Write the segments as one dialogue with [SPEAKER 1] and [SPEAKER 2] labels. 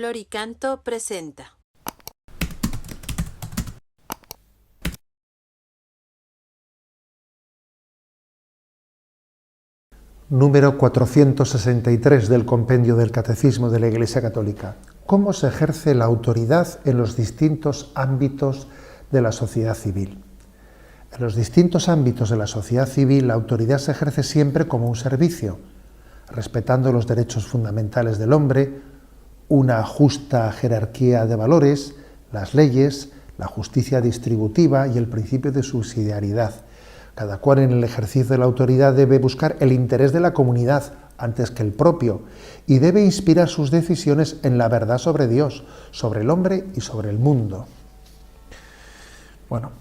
[SPEAKER 1] Flor y Canto presenta.
[SPEAKER 2] Número 463 del Compendio del Catecismo de la Iglesia Católica. ¿Cómo se ejerce la autoridad en los distintos ámbitos de la sociedad civil? En los distintos ámbitos de la sociedad civil, la autoridad se ejerce siempre como un servicio, respetando los derechos fundamentales del hombre, una justa jerarquía de valores, las leyes, la justicia distributiva y el principio de subsidiariedad. Cada cual en el ejercicio de la autoridad debe buscar el interés de la comunidad antes que el propio y debe inspirar sus decisiones en la verdad sobre Dios, sobre el hombre y sobre el mundo. Bueno,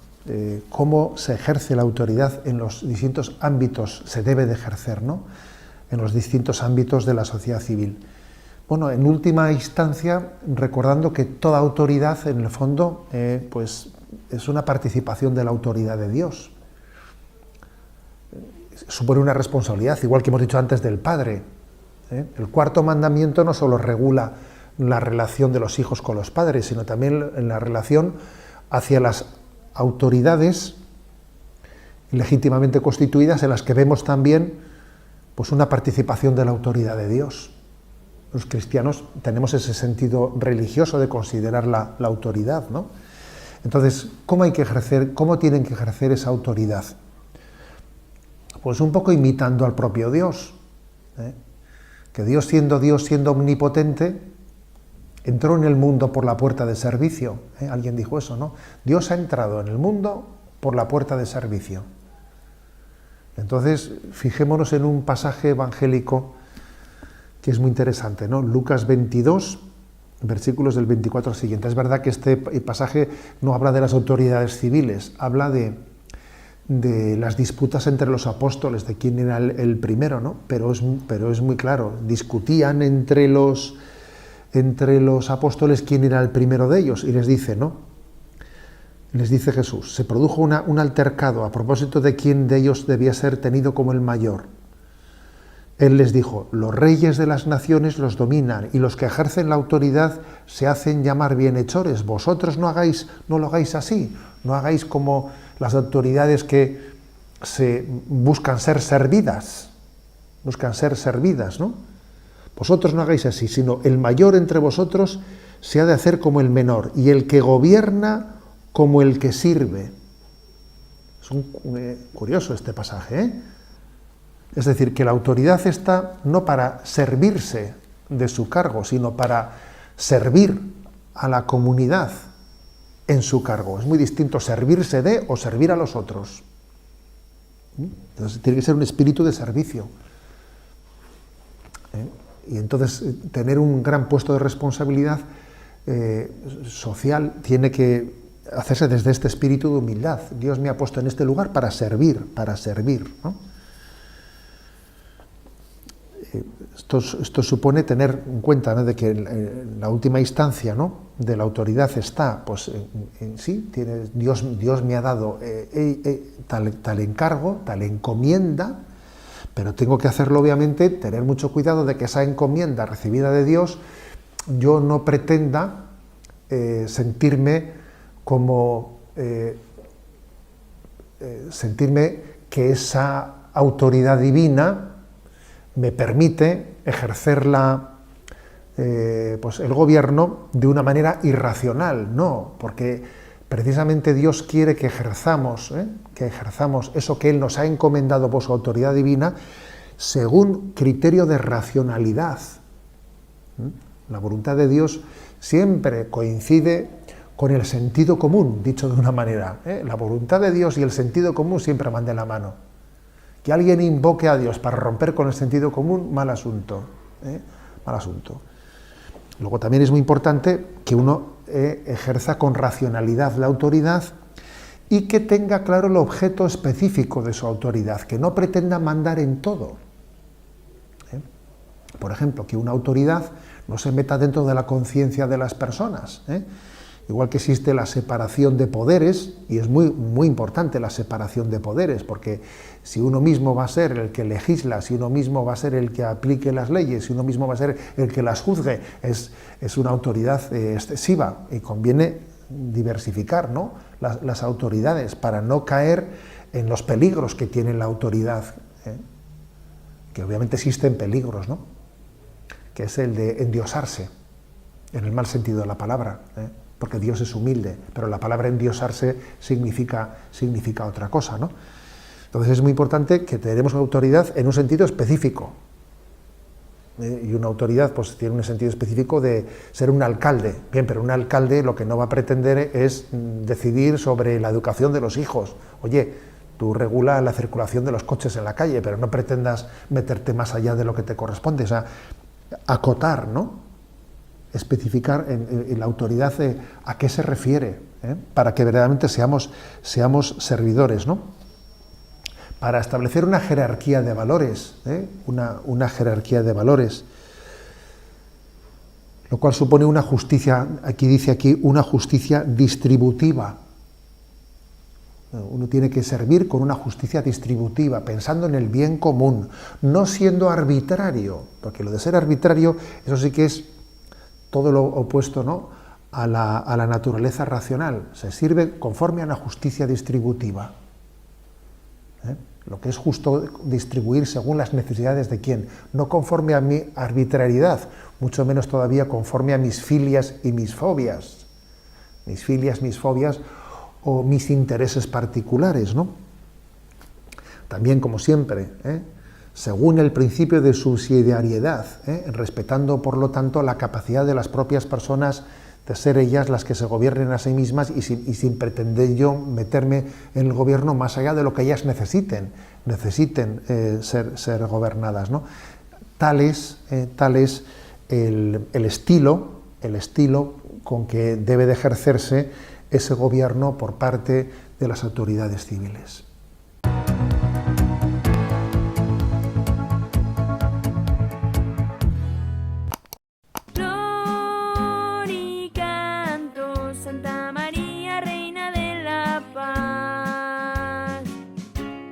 [SPEAKER 2] ¿cómo se ejerce la autoridad en los distintos ámbitos? Se debe de ejercer, ¿no? En los distintos ámbitos de la sociedad civil. Bueno, en última instancia, recordando que toda autoridad, en el fondo, pues es una participación de la autoridad de Dios. Supone una responsabilidad, igual que hemos dicho antes del padre. El cuarto mandamiento no solo regula la relación de los hijos con los padres, sino también en la relación hacia las autoridades legítimamente constituidas, en las que vemos también pues, una participación de la autoridad de Dios. Los cristianos tenemos ese sentido religioso de considerar la autoridad, ¿no? Entonces, ¿cómo tienen que ejercer esa autoridad? Pues un poco imitando al propio Dios, que Dios siendo omnipotente, entró en el mundo por la puerta de servicio. Alguien dijo eso, ¿no? Dios ha entrado en el mundo por la puerta de servicio. Entonces, fijémonos en un pasaje evangélico que es muy interesante, ¿no? Lucas 22, versículos del 24 al siguiente. Es verdad que este pasaje no habla de las autoridades civiles, habla de las disputas entre los apóstoles, de quién era el primero, ¿no? Pero es muy claro, discutían entre los apóstoles quién era el primero de ellos, y les dice, ¿no? Les dice Jesús, se produjo un altercado a propósito de quién de ellos debía ser tenido como el mayor. Él les dijo, los reyes de las naciones los dominan y los que ejercen la autoridad se hacen llamar bienhechores. Vosotros no lo hagáis así, no hagáis como las autoridades que buscan ser servidas, ¿no? Vosotros no hagáis así, sino el mayor entre vosotros se ha de hacer como el menor y el que gobierna como el que sirve. Es curioso este pasaje, ¿eh? Es decir, que la autoridad está no para servirse de su cargo, sino para servir a la comunidad en su cargo. Es muy distinto servirse de o servir a los otros. Entonces tiene que ser un espíritu de servicio. Y entonces tener un gran puesto de responsabilidad social tiene que hacerse desde este espíritu de humildad. Dios me ha puesto en este lugar para servir, ¿no? Esto supone tener en cuenta, ¿no?, de que en la última instancia, ¿no?, de la autoridad está, pues sí, Dios me ha dado tal encargo, tal encomienda, pero tengo que hacerlo, obviamente, tener mucho cuidado de que esa encomienda recibida de Dios, yo no pretenda sentirme que esa autoridad divina me permite ejercerla, pues el gobierno de una manera irracional, no, porque precisamente Dios quiere que ejerzamos eso que Él nos ha encomendado por su autoridad divina según criterio de racionalidad. La voluntad de Dios siempre coincide con el sentido común, dicho de una manera. La voluntad de Dios y el sentido común siempre van de la mano. Que alguien invoque a Dios para romper con el sentido común, mal asunto. Mal asunto. Luego también es muy importante que uno ejerza con racionalidad la autoridad y que tenga claro el objeto específico de su autoridad, que no pretenda mandar en todo. Por ejemplo, que una autoridad no se meta dentro de la conciencia de las personas, igual que existe la separación de poderes, y es muy, muy importante la separación de poderes, porque si uno mismo va a ser el que legisla, si uno mismo va a ser el que aplique las leyes, si uno mismo va a ser el que las juzgue, es una autoridad excesiva, y conviene diversificar, ¿no?, las autoridades para no caer en los peligros que tiene la autoridad, que obviamente existen peligros, ¿no?, que es el de endiosarse, en el mal sentido de la palabra, porque Dios es humilde, pero la palabra endiosarse significa otra cosa, ¿no? Entonces es muy importante que tenemos autoridad en un sentido específico, y una autoridad pues tiene un sentido específico de ser un alcalde. Bien, pero un alcalde lo que no va a pretender es decidir sobre la educación de los hijos. Oye, tú regula la circulación de los coches en la calle, pero no pretendas meterte más allá de lo que te corresponde. O sea, acotar, ¿no?, especificar en la autoridad a qué se refiere, para que verdaderamente seamos servidores, ¿no?, para establecer una jerarquía de valores, una jerarquía de valores, lo cual supone una justicia, dice aquí, una justicia distributiva. Uno tiene que servir con una justicia distributiva, pensando en el bien común, no siendo arbitrario, porque lo de ser arbitrario, eso sí que es todo lo opuesto, ¿no?, a la naturaleza racional. Se sirve conforme a la justicia distributiva. Lo que es justo distribuir según las necesidades de quién, no conforme a mi arbitrariedad, mucho menos todavía conforme a mis filias y mis fobias. Mis filias, mis fobias o mis intereses particulares, ¿no? También, como siempre, según el principio de subsidiariedad, respetando, por lo tanto, la capacidad de las propias personas de ser ellas las que se gobiernen a sí mismas y sin pretender yo meterme en el gobierno más allá de lo que ellas necesiten ser gobernadas, ¿no? Tal es el estilo con que debe de ejercerse ese gobierno por parte de las autoridades civiles.
[SPEAKER 3] Flor y canto, Santa